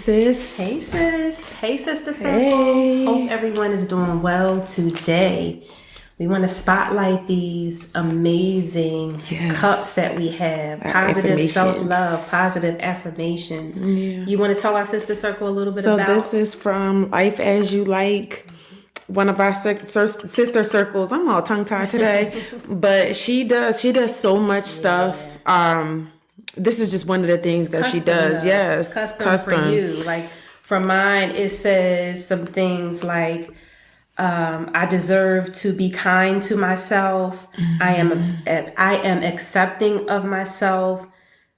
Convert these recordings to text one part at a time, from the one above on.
sis. Hey, sis. Hey, Sister Circle. Hey. Hope everyone is doing well today. We want to spotlight these amazing cups that we have. Positive self-love, positive affirmations. Yeah. You want to tell our Sister Circle a little bit about? So this is from Life As You Like, one of our sister circles. I'm all tongue-tied today. But she does so much stuff. This is just one of the things that she does. Yes. It's custom for you. Like for mine, it says some things like, I deserve to be kind to myself. Mm-hmm. I am accepting of myself,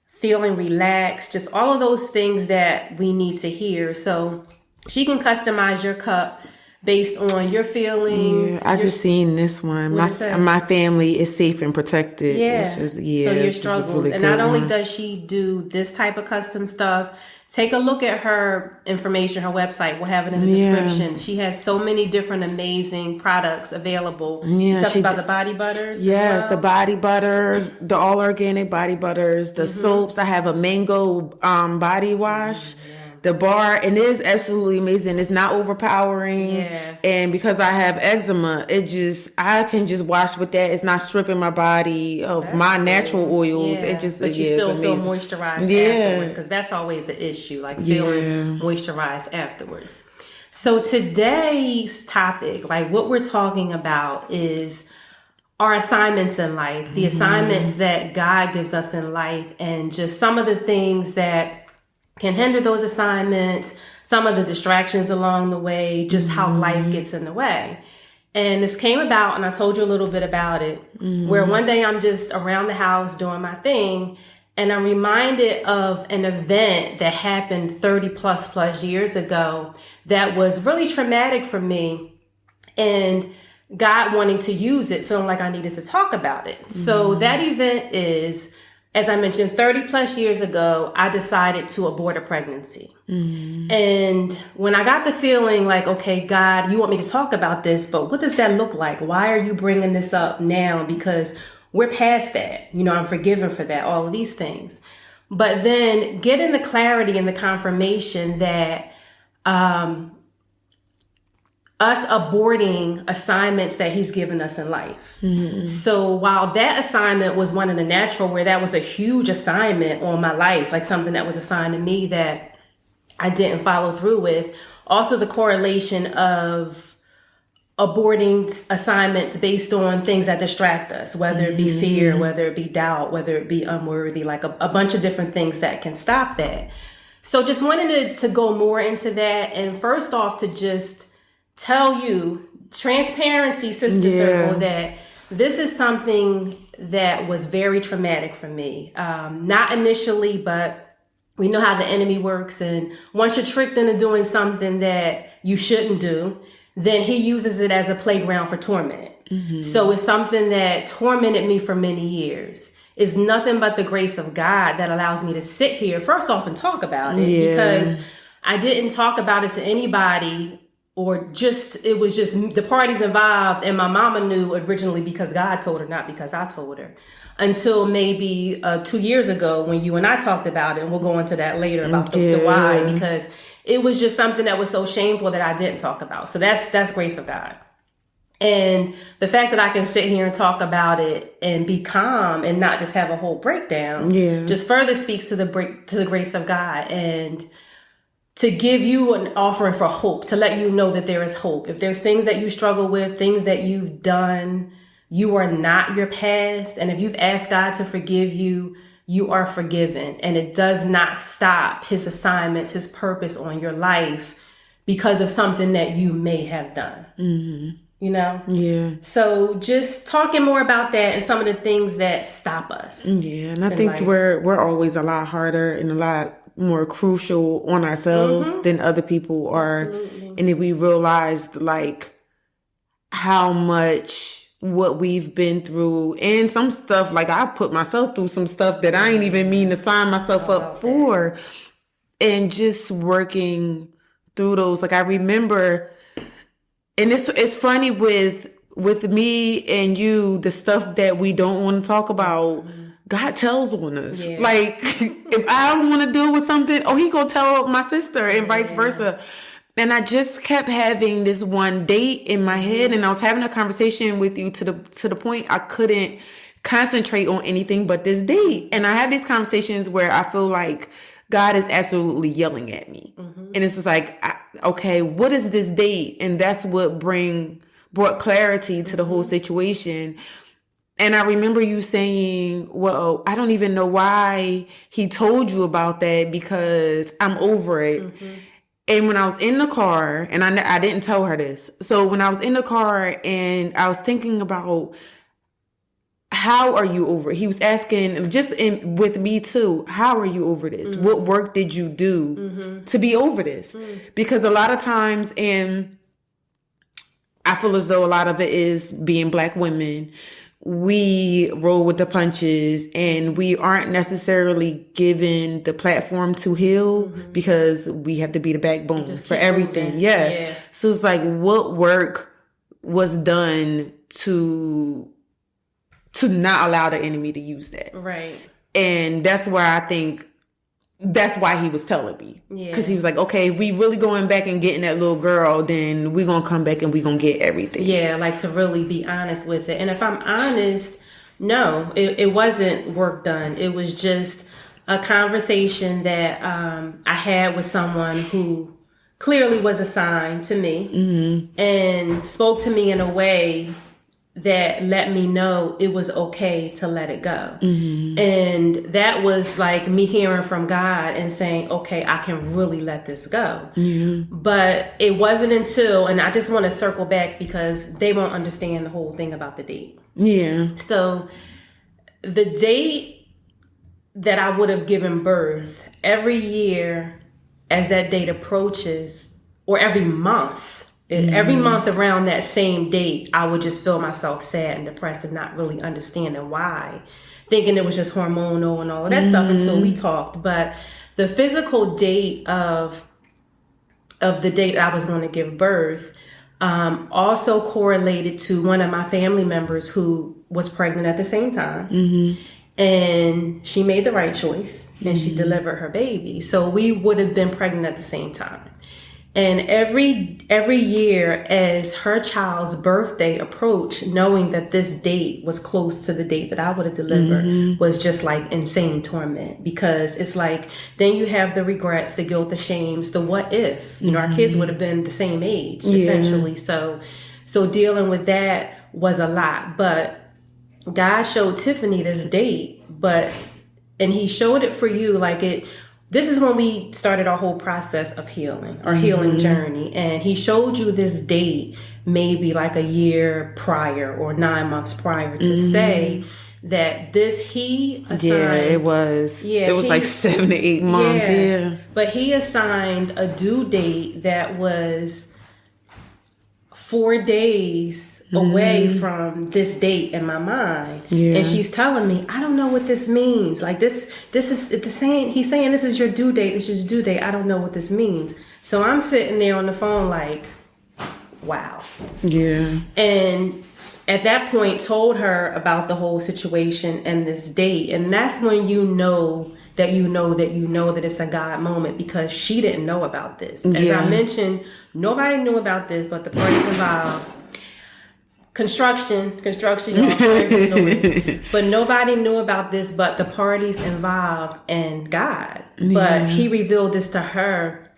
feeling relaxed, just all of those things that we need to hear. So she can customize your cup based on your feelings. Yeah, I just seen this one. My family is safe and protected. Yeah. So your struggles. Really, and not only does she do this type of custom stuff, take a look at her information, her website. We'll have it in the description. She has so many different amazing products available. Yeah, stuff about the body butters. Yes, the body butters, the all organic body butters, the soaps. I have a mango body wash. The bar, and it is absolutely amazing. It's not overpowering. Yeah. And because I have eczema, I can just wash with that. It's not stripping my body of my natural oils. Yeah. But you still feel moisturized afterwards, because that's always an issue, like feeling moisturized afterwards. So today's topic, like what we're talking about, is our assignments in life, the assignments that God gives us in life, and just some of the things that can hinder those assignments, some of the distractions along the way, just how life gets in the way. And this came about, and I told you a little bit about it, where one day I'm just around the house doing my thing, and I'm reminded of an event that happened 30 plus years ago that was really traumatic for me, and God wanting to use it, feeling like I needed to talk about it. So that event is, as I mentioned, 30 plus years ago, I decided to abort a pregnancy. And when I got the feeling like, okay, God, you want me to talk about this, but what does that look like? Why are you bringing this up now? Because we're past that. I'm forgiven for that, all of these things. But then getting the clarity and the confirmation that us aborting assignments that he's given us in life. So while that assignment was one in the natural, where that was a huge assignment on my life, like something that was assigned to me that I didn't follow through with, also the correlation of aborting assignments based on things that distract us, whether it be fear, whether it be doubt, whether it be unworthy, like a bunch of different things that can stop that. So just wanted to go more into that. And first off, to just tell you, transparency, Sister Circle, that this is something that was very traumatic for me. Not initially, but we know how the enemy works. And once you're tricked into doing something that you shouldn't do, then he uses it as a playground for torment. So it's something that tormented me for many years. It's nothing but the grace of God that allows me to sit here, first off, and talk about it, because I didn't talk about it to anybody, or it was just the parties involved, and my mama knew originally because God told her, not because I told her, until maybe 2 years ago when you and I talked about it, and we'll go into that later about the why, because it was just something that was so shameful that I didn't talk about. So that's grace of God. And the fact that I can sit here and talk about it and be calm and not just have a whole breakdown, just further speaks to the grace of God, and to give you an offering for hope, to let you know that there is hope. If there's things that you struggle with, things that you've done, you are not your past. And if you've asked God to forgive you, you are forgiven. And it does not stop his assignments, his purpose on your life because of something that you may have done. So just talking more about that and some of the things that stop us. And I think we're always a lot harder and a lot more crucial on ourselves than other people are. Absolutely. And if we realized like how much what we've been through, and some stuff, like I've put myself through some stuff that I ain't even mean to sign myself up for, and just working through those. Like I remember, and it's funny with me and you, the stuff that we don't want to talk about, God tells on us. Yeah. Like, if I don't want to deal with something, he gonna tell my sister and vice versa. And I just kept having this one date in my head, and I was having a conversation with you to the point I couldn't concentrate on anything but this date. And I have these conversations where I feel like God is absolutely yelling at me. And it's just like, okay, what is this date? And that's what brought clarity to the whole situation. And I remember you saying, well, I don't even know why he told you about that because I'm over it. And when I was in the car, and I didn't tell her this. So when I was in the car and I was thinking about, how are you over it? He was asking, with me too, how are you over this? What work did you do to be over this? Because a lot of times, and I feel as though a lot of it is being Black women, we roll with the punches and we aren't necessarily given the platform to heal because we have to be the backbone for everything. Moving. Yes. Yeah. So it's like, what work was done to not allow the enemy to use that? Right. And that's why I think that's why he was telling me. Because he was like, okay, if we really going back and getting that little girl, then we're going to come back and we're going to get everything. Yeah, like to really be honest with it. And if I'm honest, no, it wasn't work done. It was just a conversation that I had with someone who clearly was assigned to me and spoke to me in a way that let me know it was okay to let it go. And that was like me hearing from God and saying, okay, I can really let this go. But it wasn't until, and I just want to circle back because they won't understand the whole thing about the date. So the date that I would have given birth, every year as that date approaches, or every month around that same date, I would just feel myself sad and depressed and not really understanding why, thinking it was just hormonal and all of that stuff until we talked. But the physical date of the date I was going to give birth also correlated to one of my family members who was pregnant at the same time. And she made the right choice and she delivered her baby. So we would have been pregnant at the same time. And every year as her child's birthday approached, knowing that this date was close to the date that I would have delivered was just like insane torment, because it's like, then you have the regrets, the guilt, the shames, the what if, our kids would have been the same age essentially. So dealing with that was a lot, but God showed Tiffany this date, and he showed it for you this is when we started our whole process of healing, our healing journey. And he showed you this date maybe like a year prior or 9 months prior to say that he assigned. Yeah, it was. Yeah, it was like 7 to 8 months. Yeah. But he assigned a due date that was 4 days away from this date in my mind. And she's telling me, I don't know what this means. Like this is the same. He's saying this is your due date. This is your due date. I don't know what this means. So I'm sitting there on the phone like, wow. Yeah. And at that point told her about the whole situation and this date. And that's when you know that it's a God moment, because she didn't know about this. As I mentioned, nobody knew about this but the parties involved. Construction, y'all, but nobody knew about this but the parties involved and God. But he revealed this to her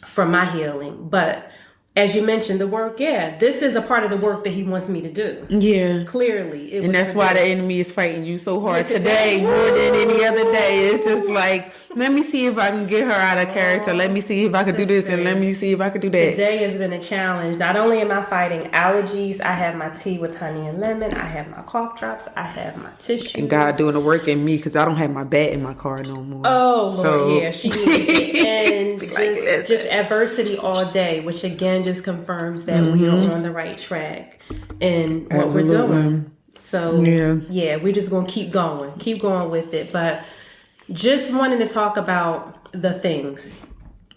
for my healing. But as you mentioned, the work, this is a part of the work that he wants me to do. Yeah. Clearly. And that's why the enemy is fighting you so hard today more than any other day. It's just like, let me see if I can get her out of character. Let me see if I can do this, and let me see if I can do that. Today has been a challenge. Not only am I fighting allergies, I have my tea with honey and lemon. I have my cough drops. I have my tissue. And God doing the work in me, because I don't have my bat in my car no more. Oh, Lord, she needs it. And just adversity all day, which again just confirms that we are on the right track in what we're doing. So we're just gonna keep going with it. But just wanted to talk about the things,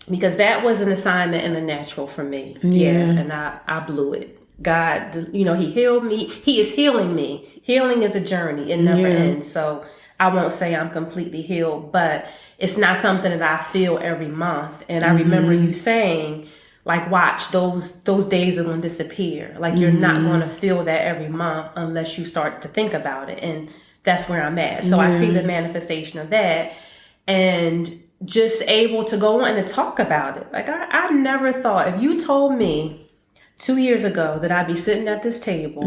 because that was an assignment in the natural for me. And I blew it. God, he healed me. He is healing me. Healing is a journey. It never ends. So I won't say I'm completely healed, but it's not something that I feel every month. And I remember you saying, like, watch, those days are going to disappear. Like, you're not going to feel that every month unless you start to think about it. And that's where I'm at. So I see the manifestation of that, and just able to go on and talk about it. Like, I never thought, if you told me 2 years ago that I'd be sitting at this table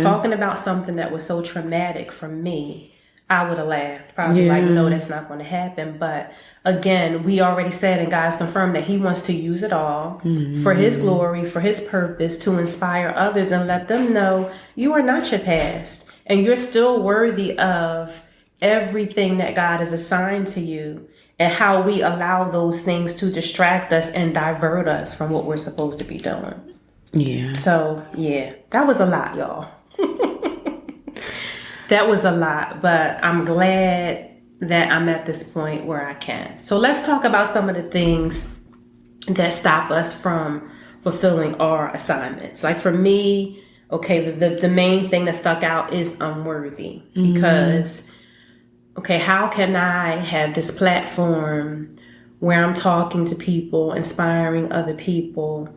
talking about something that was so traumatic for me, I would have laughed. Probably like, no, that's not going to happen. But again, we already said, and God's confirmed, that he wants to use it all for his glory, for his purpose, to inspire others and let them know you are not your past. And you're still worthy of everything that God has assigned to you, and how we allow those things to distract us and divert us from what we're supposed to be doing. Yeah. So, yeah, that was a lot, y'all. That was a lot, but I'm glad that I'm at this point where I can. So let's talk about some of the things that stop us from fulfilling our assignments. Like for me, okay, the main thing that stuck out is unworthy. Because, okay, how can I have this platform where I'm talking to people, inspiring other people,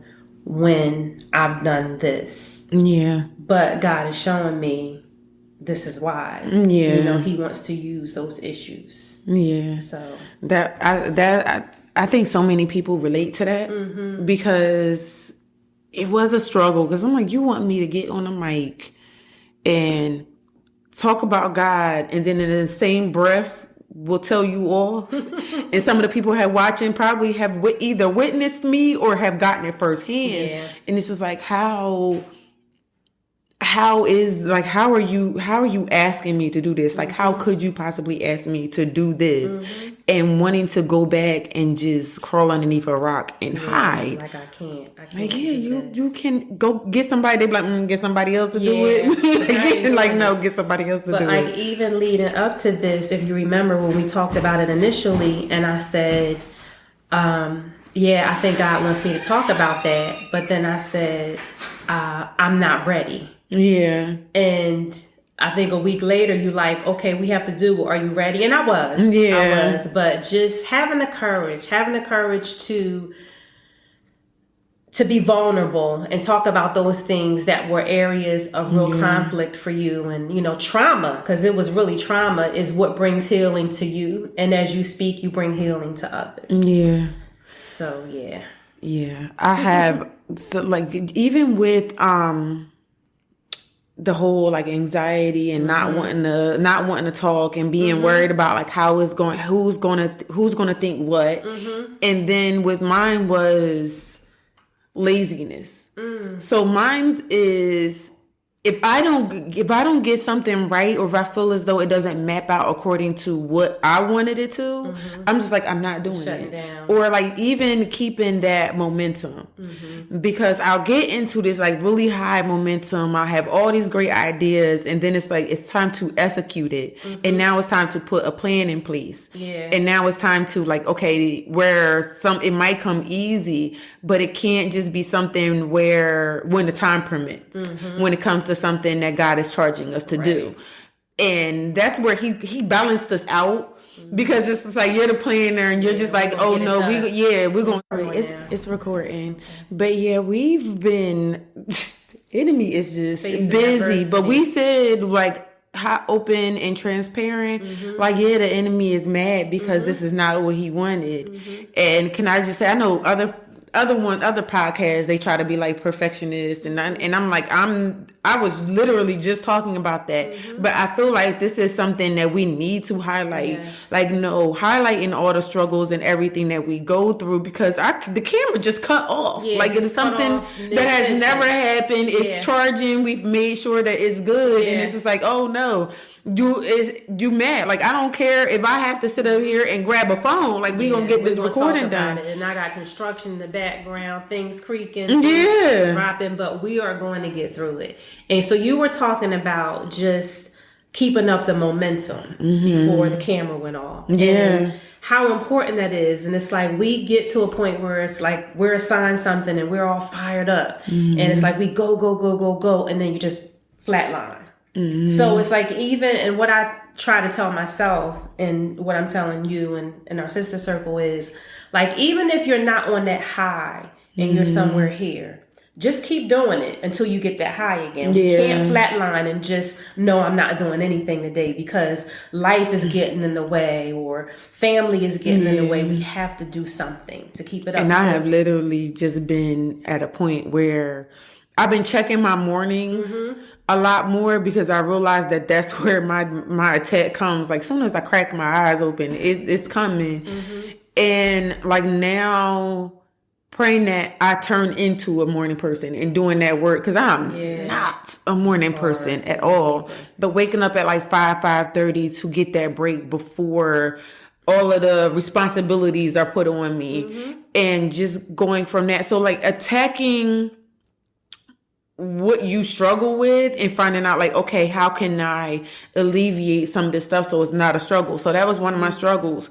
when I've done this? Yeah. But God is showing me this is why. Yeah. You know, he wants to use those issues. Yeah. So I think so many people relate to that because it was a struggle. Because I'm like, you want me to get on a mic and talk about God, and then in the same breath will tell you off. And some of the people have watching probably have either witnessed me or have gotten it firsthand. Yeah. And it's just like, how are you asking me to do this? Like, how could you possibly ask me to do this? And wanting to go back and just crawl underneath a rock and hide. Like, I can't. Like, yeah, you can go get somebody. They be like, get somebody else to do it. Like, no, get somebody else to do it. But like, even leading up to this, if you remember when we talked about it initially, and I said, I think God wants me to talk about that. But then I said, I'm not ready. Yeah. And I think a week later, you like, okay, we have to do it. Are you ready? And I was. But just having the courage to be vulnerable and talk about those things that were areas of real conflict for you, and, you know, trauma, because it was really trauma, is what brings healing to you. And as you speak, you bring healing to others. Yeah. So, yeah. Yeah. I have, so like, even with, the whole like anxiety and not wanting to talk and being worried about like who's going to think what. And then with mine was laziness. So mine's is, if I don't get something right, or if I feel as though it doesn't map out according to what I wanted it to, I'm just like, I'm not doing it. Down. Or like even keeping that momentum, because I'll get into this like really high momentum. I'll have all these great ideas, and then it's like, it's time to execute it. And now it's time to put a plan in place. Yeah. And now it's time to like, okay, where it might come easy, but it can't just be something where when the time permits, when it comes to something that God is charging us to do. And that's where he balanced us out, because it's just like, you're the planner and you're just like, oh no, we're going to, it's recording. But yeah, we've been, enemy is just facing busy, adversity. but we said like, how open and transparent, like, yeah, the enemy is mad because this is not what he wanted. And can I just say, I know other podcasts, they try to be like perfectionists, and I'm like, I was literally just talking about that. But I feel like this is something that we need to highlight. Like, highlighting all the struggles and everything that we go through, because the camera just cut off. Like, it's something that has never happened. It's charging. We've made sure that it's good, and it's just like, oh no. You mad? Like, I don't care if I have to sit up here and grab a phone. Like, we gonna get this recording done. And I got construction in the background, things creaking, dropping, but we are going to get through it. And so you were talking about just keeping up the momentum before the camera went off. And how important that is. And it's like, we get to a point where it's like we're assigned something and we're all fired up, and it's like we go, and then you just flatline. So it's like, even, and what I try to tell myself and what I'm telling you and our sister circle is, like, even if you're not on that high and you're somewhere here, just keep doing it until you get that high again. You can't flatline and just, no, I'm not doing anything today because life is getting in the way or family is getting in the way. We have to do something to keep it up. And I have literally just been at a point where I've been checking my mornings a lot more because I realized that that's where my attack comes. Like, soon as I crack my eyes open, it's coming. And like now, praying that I turn into a morning person and doing that work, because I'm not a morning person at all. But waking up at like 5:30 to get that break before all of the responsibilities are put on me, and just going from that. So like attacking what you struggle with and finding out like, okay, how can I alleviate some of this stuff so it's not a struggle? So that was one of my struggles.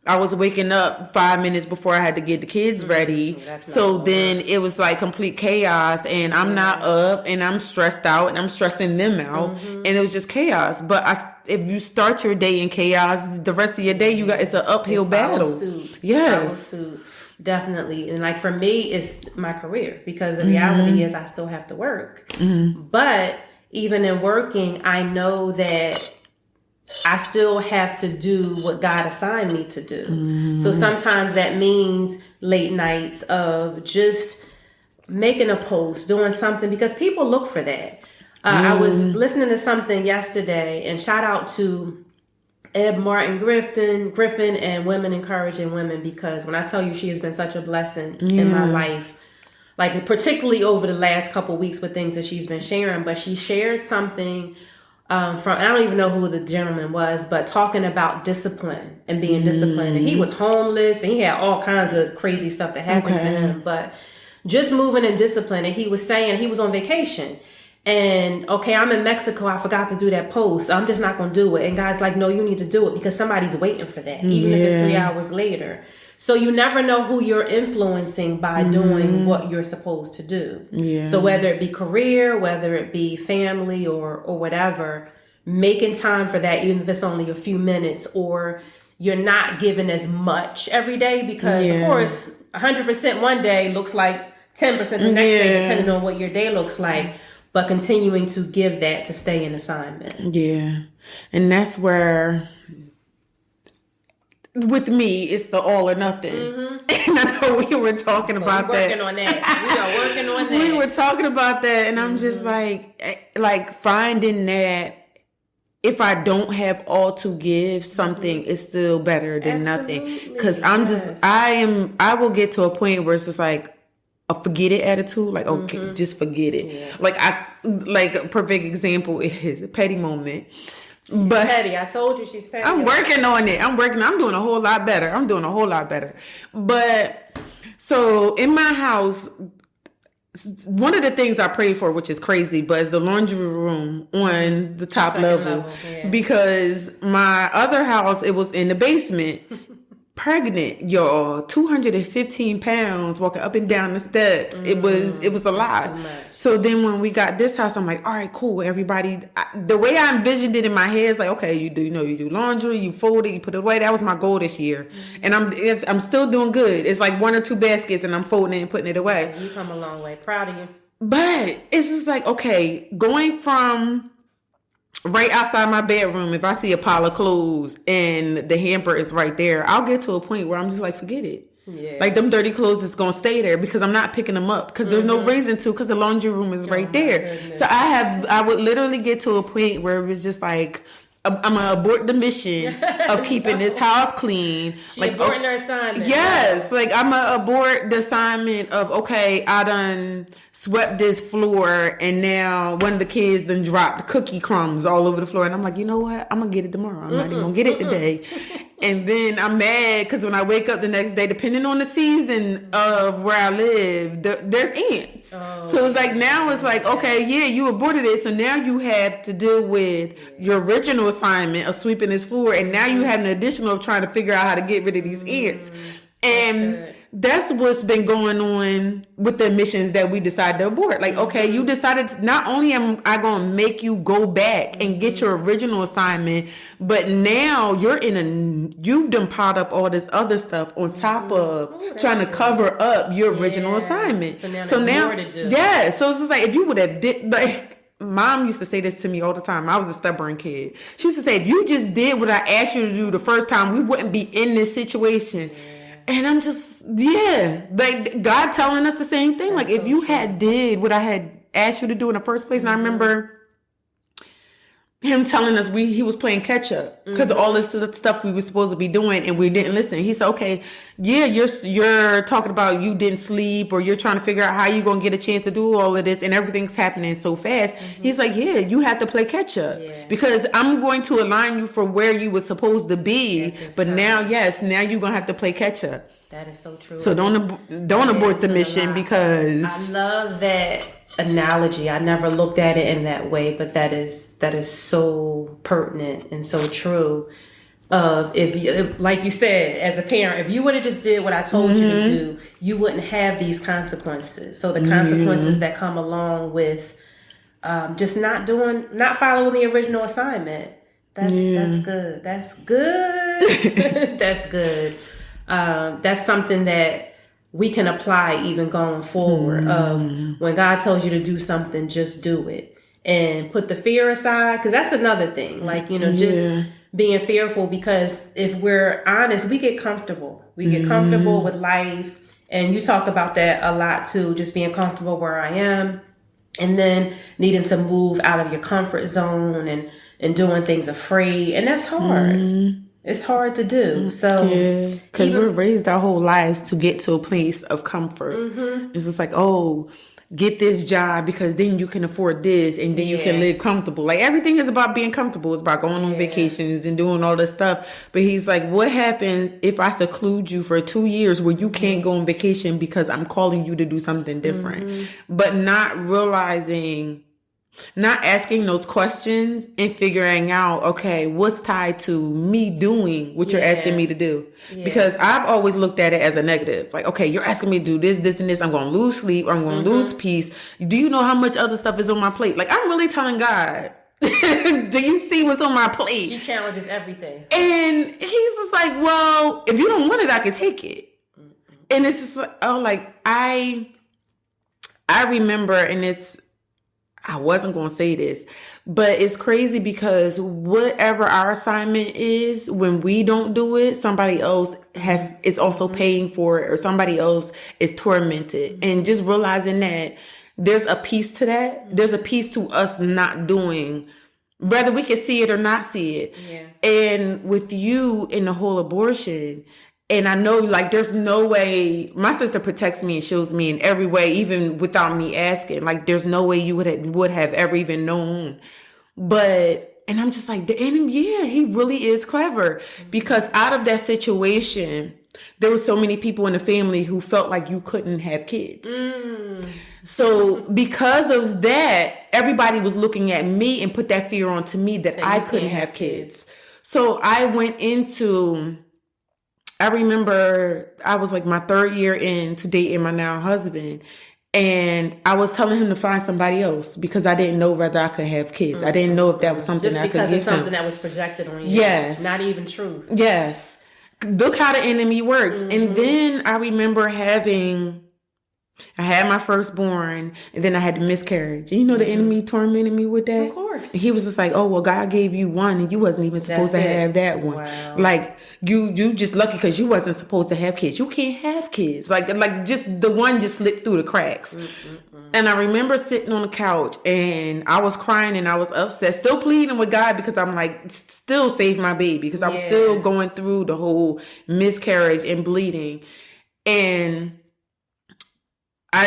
I was waking up 5 minutes before I had to get the kids ready. So then it was like complete chaos, and I'm not up, and I'm stressed out, and I'm stressing them out, and it was just chaos. But if you start your day in chaos, the rest of your day it's an uphill battle. Yes. Definitely. And like for me, it's my career, because the reality is I still have to work. But even in working, I know that I still have to do what God assigned me to do. So sometimes that means late nights of just making a post, doing something, because people look for that. I was listening to something yesterday, and shout out to Ed Martin Griffin and Women Encouraging Women, because when I tell you, she has been such a blessing in my life, like particularly over the last couple weeks with things that she's been sharing. But she shared something from, I don't even know who the gentleman was, but talking about discipline and being disciplined. And he was homeless, and he had all kinds of crazy stuff that happened to him, but just moving in discipline. And he was saying he was on vacation. And okay, I'm in Mexico, I forgot to do that post, I'm just not going to do it. And God's like, no, you need to do it, because somebody's waiting for that, even if it's 3 hours later. So you never know who you're influencing by doing what you're supposed to do. So whether it be career, whether it be family or whatever, making time for that, even if it's only a few minutes, or you're not giving as much every day, because of course 100% one day looks like 10% the next day, depending on what your day looks like. But continuing to give that to stay in assignment. Yeah. And that's where, with me, it's the all or nothing. And I know we were talking about that. We're working on that. We are working on that. We were talking about that, and I'm just like finding that if I don't have all to give, something is still better than nothing. Because I will get to a point where it's just like a forget it attitude. Like, okay, just forget it. Like a perfect example is a petty moment. But petty. I told you she's petty. I'm working on it. I'm doing a whole lot better. But so in my house, one of the things I pray for, which is crazy, but is the laundry room on the top level. Because my other house, it was in the basement. Pregnant, y'all, 215 pounds, walking up and down the steps. It was a lot. So then when we got this house, I'm like, all right, cool. Everybody, the way I envisioned it in my head is like, okay, you do laundry, you fold it, you put it away. That was my goal this year, and I'm still doing good. It's like 1 or 2 baskets, and I'm folding it and putting it away. You come a long way. Proud of you. But it's just like, okay, going from right outside my bedroom, if I see a pile of clothes and the hamper is right there, I'll get to a point where I'm just like, forget it. Like them dirty clothes is going to stay there because I'm not picking them up, because there's no reason to, because the laundry room is right there. Goodness. So I would literally get to a point where it was just like, I'm going to abort the mission of keeping this house clean. She aborting her assignment. Yes. Like, I'm going to abort the assignment of, okay, I done swept this floor, and now one of the kids done dropped cookie crumbs all over the floor. And I'm like, you know what? I'm going to get it tomorrow. I'm not even going to get it today. And then I'm mad because when I wake up the next day, depending on the season of where I live, there's ants. So it's like, now it's like, okay, yeah, you aborted it. So now you have to deal with your original assignment of sweeping this floor. And now you have an additional of trying to figure out how to get rid of these ants. And that's what's been going on with the missions that we decided to abort. Like, okay, you decided not only am I going to make you go back and get your original assignment, but now you've done piled up all this other stuff on top of trying to cover up your original assignment. So now, more to do. Yeah. So it's just like, if you would have did, like, Mom used to say this to me all the time. I was a stubborn kid. She used to say, if you just did what I asked you to do the first time, we wouldn't be in this situation. And I'm just, like God telling us the same thing. That's like, if you had did what I had asked you to do in the first place, and I remember him telling us he was playing catch up because all this stuff we were supposed to be doing, and we didn't listen. He said, okay, you're talking about you didn't sleep, or you're trying to figure out how you're going to get a chance to do all of this, and everything's happening so fast. He's like, you have to play catch up because I'm going to align you for where you were supposed to be. But now you're going to have to play catch up. That is so true. So don't abort the mission, because I love that analogy. I never looked at it in that way, but that is so pertinent and so true. If like you said, as a parent, if you would have just did what I told you to do, you wouldn't have these consequences. So the consequences that come along with just not following the original assignment. That's good. That's good. That's good. That's something that we can apply even going forward. Of when God tells you to do something, just do it and put the fear aside. Because that's another thing. Like, just being fearful, because if we're honest, we get comfortable. We get comfortable with life. And you talk about that a lot too, just being comfortable where I am, and then needing to move out of your comfort zone and doing things afraid. And that's hard. It's hard to do. So, because we're raised our whole lives to get to a place of comfort. It's just like, oh, get this job because then you can afford this, and then you can live comfortable. Like, everything is about being comfortable. It's about going on vacations and doing all this stuff. But he's like, what happens if I seclude you for 2 years where you can't go on vacation because I'm calling you to do something different? But not realizing, not asking those questions and figuring out, okay, what's tied to me doing what you're asking me to do? Because I've always looked at it as a negative. Like, okay, you're asking me to do this, this, and this. I'm going to lose sleep. I'm going to lose peace. Do you know how much other stuff is on my plate? Like, I'm really telling God, do you see what's on my plate? She challenges everything. And he's just like, well, if you don't want it, I can take it. And it's just like, oh, like, I remember, and I wasn't going to say this, but it's crazy because whatever our assignment is, when we don't do it, somebody else is also paying for it, or somebody else is tormented. And just realizing that there's a piece to that. There's a piece to us not doing, whether we can see it or not see it. And with you in the whole abortion, and I know, like, there's no way, my sister protects me and shows me in every way, even without me asking. Like, there's no way you would have ever even known. But, and I'm just like, the enemy, he really is clever. Because out of that situation, there were so many people in the family who felt like you couldn't have kids. So because of that, everybody was looking at me and put that fear onto me that I couldn't have kids. So I went into... I remember I was like my 3rd year into dating my now husband, and I was telling him to find somebody else because I didn't know whether I could have kids. I didn't know if that was something just I could give him. Just because it's something that was projected on you. Yes. Not even truth. Yes. Look how the enemy works. And then I remember I had my firstborn, and then I had the miscarriage. And the enemy tormented me with that. Of course. And he was just like, oh, well, God gave you one, and you wasn't even supposed to have that one. Wow. Like, you just lucky because you wasn't supposed to have kids. You can't have kids. Like just the one just slipped through the cracks. And I remember sitting on the couch, and I was crying, and I was upset, still pleading with God, because I'm like, still save my baby, because I was still going through the whole miscarriage and bleeding. And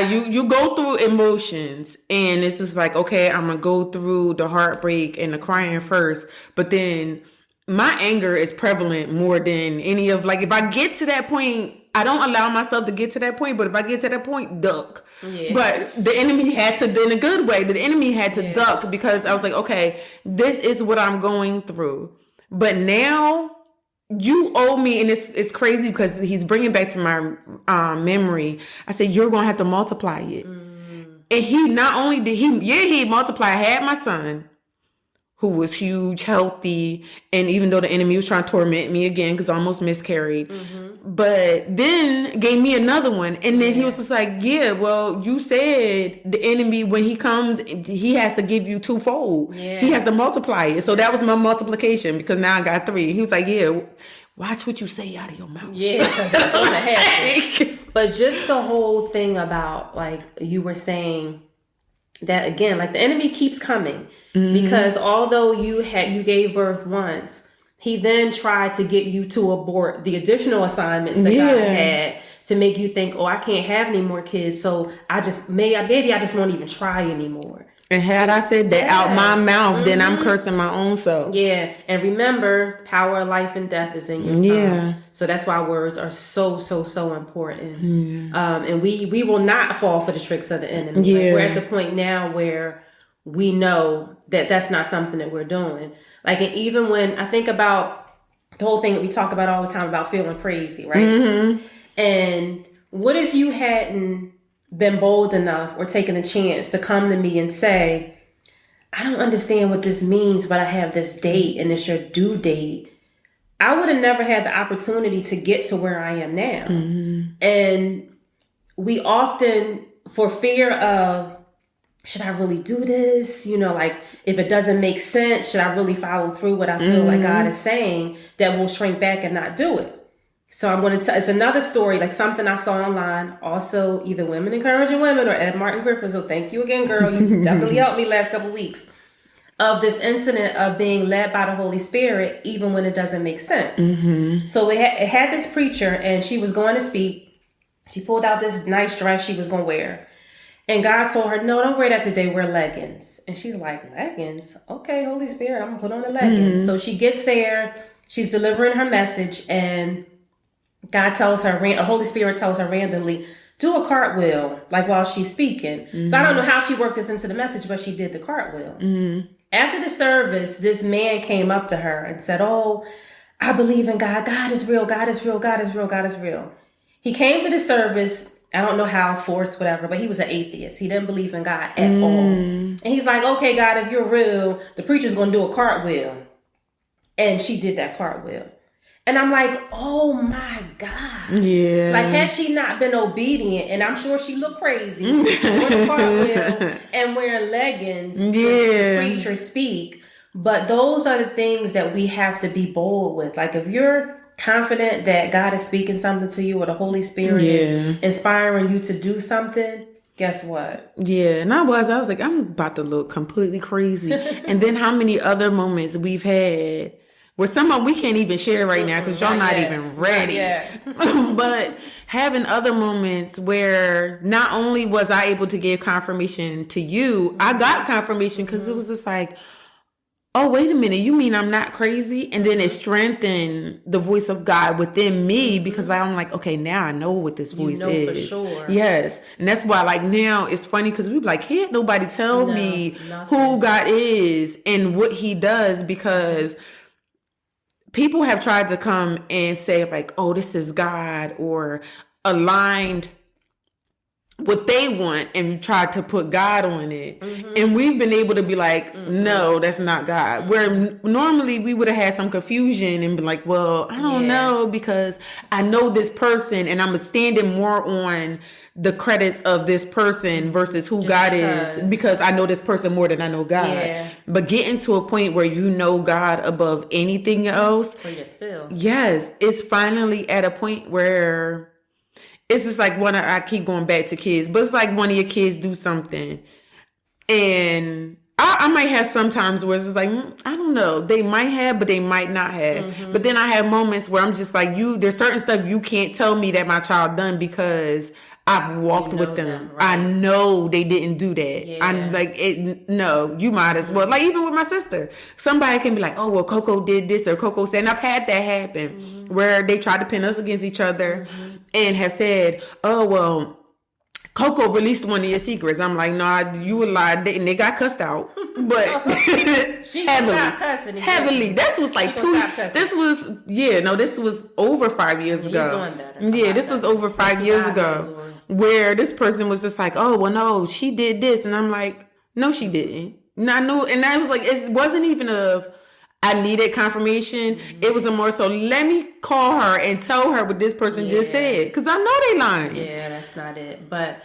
you go through emotions, and it's just like, okay, I'm gonna go through the heartbreak and the crying first, but then my anger is prevalent more than any of, like, if I get to that point, I don't allow myself to get to that point, but if I get to that point, duck. But the enemy had to, in a good way, the enemy had to duck, because I was like, okay, this is what I'm going through. But now you owe me, and it's crazy because he's bringing back to my memory. I said, you're going to have to multiply it. And he not only did he multiplied. I had my son, who was huge, healthy, and even though the enemy was trying to torment me again because I almost miscarried, but then gave me another one. And then he was just like, yeah, well, you said the enemy, when he comes, he has to give you twofold. Yeah. He has to multiply it. So that was my multiplication, because now I got 3. He was like, yeah, watch what you say out of your mouth. Yeah, because it's going to happen. But just the whole thing about, like you were saying, that again, like the enemy keeps coming, because although you gave birth once, he then tried to get you to abort the additional assignments that God had, to make you think, oh, I can't have any more kids, so maybe I just won't even try anymore. And had I said that out my mouth, then I'm cursing my own self. Yeah. And remember, power of life and death is in your tongue. Yeah. So that's why words are so, so, so important. And we will not fall for the tricks of the enemy. Yeah. Like, we're at the point now where we know that that's not something that we're doing. Like, and even when I think about the whole thing that we talk about all the time about feeling crazy, right? And what if you hadn't been bold enough or taken a chance to come to me and say, I don't understand what this means, but I have this date and it's your due date. I would have never had the opportunity to get to where I am now. And we often, for fear of, should I really do this? You know, like, if it doesn't make sense, should I really follow through what I feel like God is saying, that will shrink back and not do it. So I'm going to tell, it's another story, like something I saw online, also either Women Encouraging Women or Ed Martin Griffin. So thank you again, girl. You definitely helped me last couple of weeks, of this incident of being led by the Holy Spirit, even when it doesn't make sense. So it had this preacher, and she was going to speak. She pulled out this nice dress she was going to wear. And God told her, no, don't wear that today, wear leggings. And she's like, leggings? Okay, Holy Spirit, I'm going to put on the leggings. So she gets there, she's delivering her message, and God tells her, Holy Spirit tells her randomly, do a cartwheel, like while she's speaking. So I don't know how she worked this into the message, but she did the cartwheel. After the service, this man came up to her and said, oh, I believe in God. God is real. God is real. God is real. God is real. He came to the service. I don't know how, forced, whatever, but he was an atheist. He didn't believe in God at all. And he's like, okay, God, if you're real, the preacher's going to do a cartwheel. And she did that cartwheel. And I'm like, oh my God. Yeah. Like, had she not been obedient, and I'm sure she looked crazy, doing a cartwheel and wearing leggings to preach or speak. But those are the things that we have to be bold with. Like, if you're confident that God is speaking something to you, or the Holy Spirit is inspiring you to do something, guess what? Yeah, and I was like, I'm about to look completely crazy. And then how many other moments we've had where some of we can't even share right now because y'all not even ready. But having other moments where not only was I able to give confirmation to you, I got confirmation because it was just like, oh, wait a minute, you mean I'm not crazy? And then it strengthened the voice of God within me, because I'm like, okay, now I know what this voice is. For sure. Yes. And that's why, like, now it's funny because we be like, can't nobody tell me who God is and what he does, because people have tried to come and say, like, oh, this is God, or aligned what they want and try to put God on it. And we've been able to be like, no, that's not God. Where normally we would have had some confusion and be like, well, I don't know, because I know this person and I'm standing more on the credits of this person versus who God is, because I know this person more than I know God. But getting to a point where you know God above anything else for yourself. Yes, it's finally at a point where it's just like I keep going back to kids, but it's like one of your kids do something, and I might have sometimes where it's just like, I don't know, they might have, but they might not have. But then I have moments where I'm just like, there's certain stuff you can't tell me that my child done, because I've walked with them. Right? I know they didn't do that. I'm like, no, you might as well. Like, even with my sister, somebody can be like, oh, well, Coco did this, or Coco said, and I've had that happen where they tried to pin us against each other and have said, oh, well, Coco released one of your secrets. I'm like, nah, you were lied, and they got cussed out. but She stopped cussing. Heavily. This was like this was over 5 years ago. You're doing better. Yeah, this was over 5 years ago, where this person was just like, oh, well, no, she did this. And I'm like, no, she didn't. And I knew, and I was like, it wasn't even I needed confirmation. Mm-hmm. It was a more so, let me call her and tell her what this person just said. Because I know they lying. Yeah, that's not it. But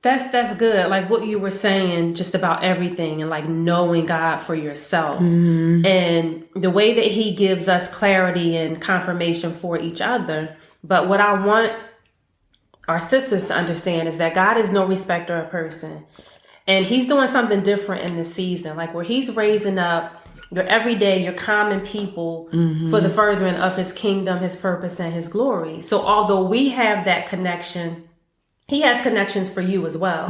that's good. Like what you were saying just about everything and like knowing God for yourself. Mm-hmm. And the way that he gives us clarity and confirmation for each other. But what I want our sisters to understand is that God is no respecter of person. And he's doing something different in this season. Like where he's raising up your everyday, your common people for the furthering of his kingdom, his purpose, and his glory. So although we have that connection, he has connections for you as well,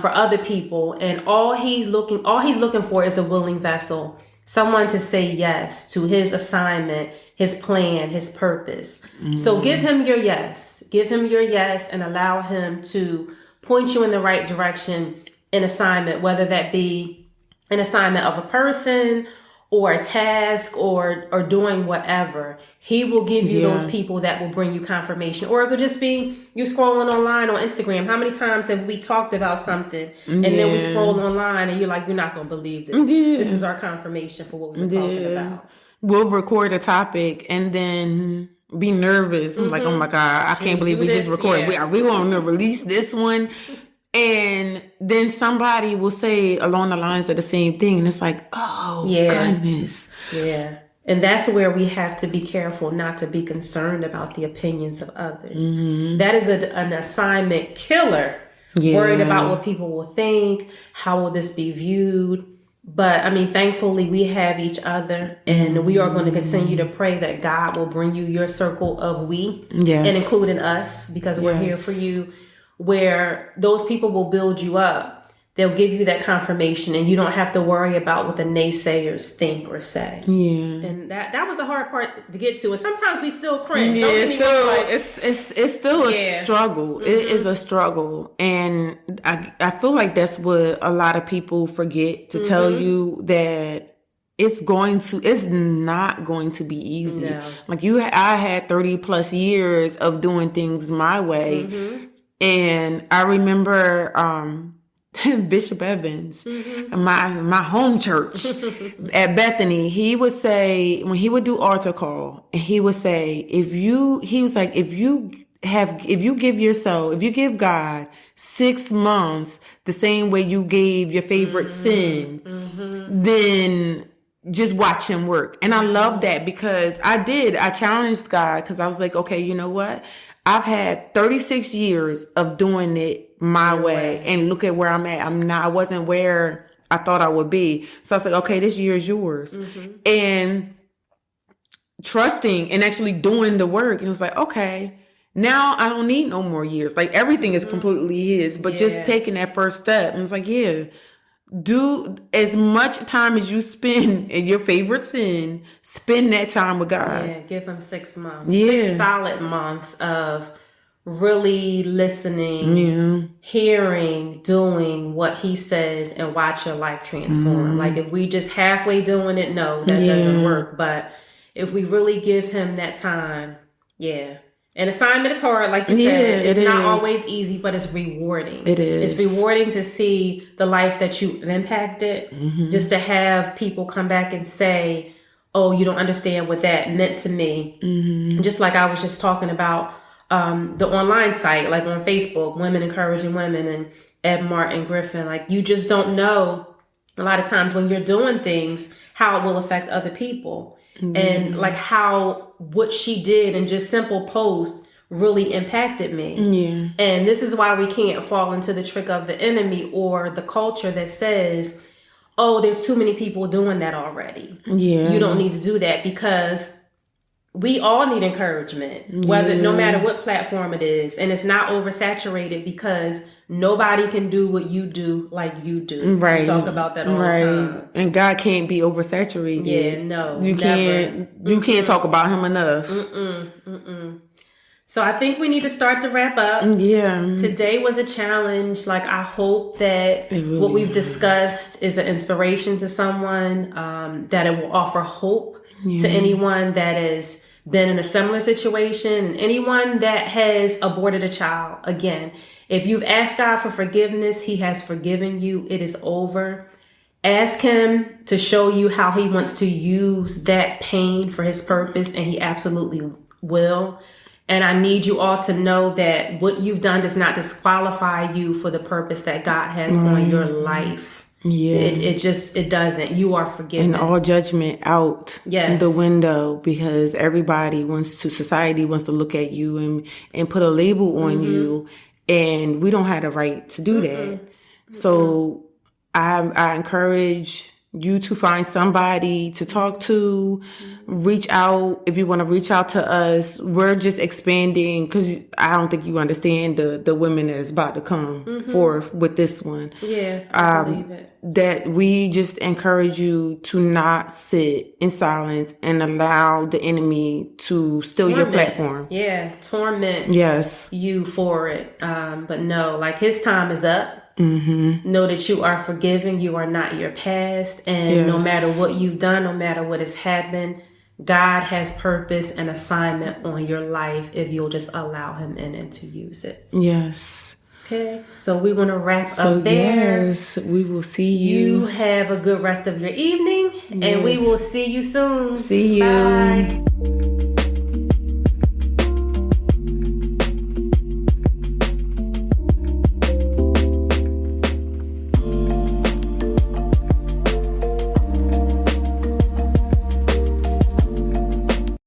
for other people. And all he's looking for is a willing vessel, someone to say yes to his assignment, his plan, his purpose. So give him your yes. Give him your yes and allow him to point you in the right direction in assignment, whether that be an assignment of a person or a task or doing whatever. He will give you those people that will bring you confirmation. Or it could just be you scrolling online on Instagram. How many times have we talked about something and then we scroll online and you're like, you're not going to believe this. This is our confirmation for what we were talking about. We'll record a topic and then be nervous. I'm like, oh my God, I can't believe we just recorded. Yeah. We want to release this one. And then somebody will say along the lines of the same thing. And it's like, oh, goodness. Yeah. And that's where we have to be careful not to be concerned about the opinions of others. That is an assignment killer. Worried about what people will think. How will this be viewed? But I mean, thankfully we have each other and we are going to continue to pray that God will bring you your circle of and including us, because we're here for you, where those people will build you up. They'll give you that confirmation and you don't have to worry about what the naysayers think or say. Yeah. And that was a hard part to get to. And sometimes we still cringe. Yeah, it's still a struggle. It is a struggle. And I feel like that's what a lot of people forget to tell you, that it's not going to be easy. No. Like I had 30 plus years of doing things my way. And I remember Bishop Evans, my home church at Bethany, he would say, when he would do altar call, and he would say, if you give God 6 months the same way you gave your favorite sin, then just watch him work. And I love that, because I challenged God, because I was like, okay, you know what? I've had 36 years of doing it my way, and look at where I'm at. I wasn't where I thought I would be. So I was like, okay, this year is yours. And trusting and actually doing the work. And it was like, okay, now I don't need no more years. Like everything is completely his, but just taking that first step. And it's like, do as much time as you spend in your favorite sin, spend that time with God. Yeah, give him 6 months. 6 solid months of really listening, hearing, doing what he says, and watch your life transform. Like if we just halfway doing it, no, that doesn't work. But if we really give him that time, an assignment is hard, like you said. It's not always easy, but it's rewarding. It is. It's rewarding to see the lives that you impacted. Just to have people come back and say, oh, you don't understand what that meant to me. Just like I was just talking about the online site, like on Facebook, Women Encouraging Women and Ed Martin Griffin. Like you just don't know a lot of times when you're doing things, how it will affect other people. And like how what she did in just simple posts really impacted me. And this is why we can't fall into the trick of the enemy or the culture that says, oh, there's too many people doing that already. You don't need to do that, because we all need encouragement, whether no matter what platform it is. And it's not oversaturated, because nobody can do what you do like you do. Right. We talk about that all the time. And God can't be oversaturated. No. You can't talk about him enough. So I think we need to start to wrap up. Yeah. Today was a challenge. Like, I hope that really what we've was. discussed is an inspiration to someone, that it will offer hope to anyone that has been in a similar situation, anyone that has aborted a child. Again, if you've asked God for forgiveness, he has forgiven you. It is over. Ask him to show you how he wants to use that pain for his purpose, and he absolutely will. And I need you all to know that what you've done does not disqualify you for the purpose that God has on your life. Yeah. It doesn't. You are forgiven. And all judgment out the window, because society wants to look at you and put a label on you, and we don't have the right to do that. So I encourage you to find somebody to talk to, reach out. If you want to reach out to us, we're just expanding, because I don't think you understand the women that is about to come forth with this one. Yeah, I believe it. That we just encourage you to not sit in silence and allow the enemy to steal your platform. Yeah, torment you for it. But no, like, his time is up. Know that you are forgiven. You are not your past. And no matter what you've done, no matter what has happened, God has purpose and assignment on your life if you'll just allow him in and to use it. Yes. Okay, so we're going to wrap up there. Yes, we will see you. You have a good rest of your evening, and we will see you soon. See you. Bye.